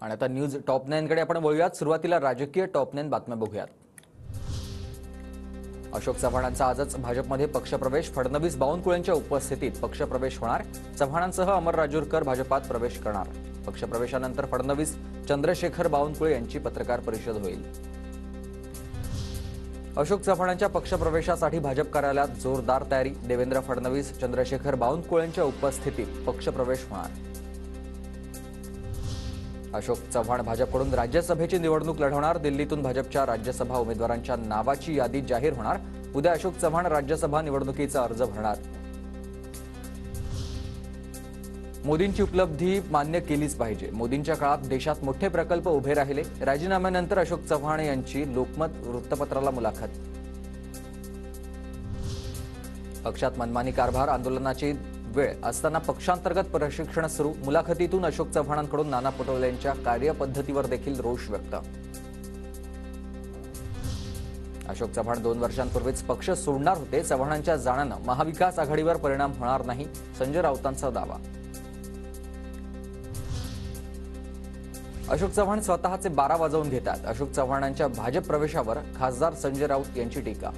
आणि आता news top 9 कडे आपण वळूयात। सुरुवातीला राजकीय टॉप 9 बातम्या बघूयात। अशोक चव्हाणांचा आजच भाजपमध्ये पक्षप्रवेश। फडणवीस बावनकुळेंच्या उपस्थितीत पक्षप्रवेश होणार। चव्हाणांसह अमर राजूरकर भाजपात प्रवेश करणार। पक्षप्रवेशानंतर फडणवीस चंद्रशेखर बावनकुळे यांची पत्रकार परिषद होईल। अशोक चव्हाणांच्या पक्षप्रवेशासाठी भाजप कार्यालयात जोरदार तयारी। देवेंद्र फडणवीस चंद्रशेखर बावनकुळेंच्या उपस्थितीत पक्षप्रवेश होणार। अशोक चव्हाण भाजपकडून राज्यसभेची निवडणूक लढवणार। दिल्लीतून भाजपच्या राज्यसभा उमेदवारांच्या नावाची यादी जाहीर होणार। उद्या अशोक चव्हाण राज्यसभा निवडणुकीचा अर्ज भरणार। मोदींची उपलब्धी मान्य केलीच पाहिजे। मोदींच्या काळात देशात मोठे प्रकल्प उभे राहिले। राजीनाम्यानंतर अशोक चव्हाण यांची लोकमत वृत्तपत्राला मुलाखत। पक्षात मनमानी कारभार, आंदोलनाची वेळ असताना पक्षांतर्गत प्रशिक्षण सुरू। मुलाखतीतून अशोक चव्हाणांकडून नाना पटोले यांच्या कार्यपद्धतीवर देखील रोष व्यक्त। अशोक चव्हाण 2 वर्षांपूर्वीच पक्ष सोडणार होते। चव्हाणांच्या जाण्यानं महाविकास आघाडीवर परिणाम होणार नाही, संजय राऊतांचा दावा। अशोक चव्हाण स्वतःचे 12 वाजवून घेतात। अशोक चव्हाणांच्या भाजप प्रवेशावर खासदार संजय राऊत यांची टीका।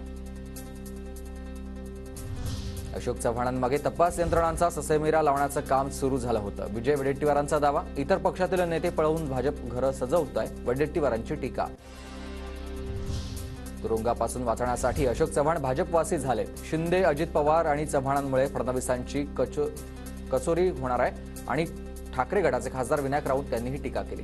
अशोक चव्हाणांमागे तपास यंत्रणांचा ससेमिरा लावण्याचं काम सुरू झालं होतं, विजय वडेट्टीवारांचा दावा। इतर पक्षातील नेते पळवून भाजप घरं सजवतोय, वडेट्टीवारांची टीका। तुरुंगापासून वाचण्यासाठी अशोक चव्हाण भाजपवासी झाले। शिंदे, अजित पवार आणि चव्हाणांमुळे फडणवीसांची कचोरी होणार आहे आणि ठाकरे गटाचे खासदार विनायक राऊत यांनी ही टीका केली।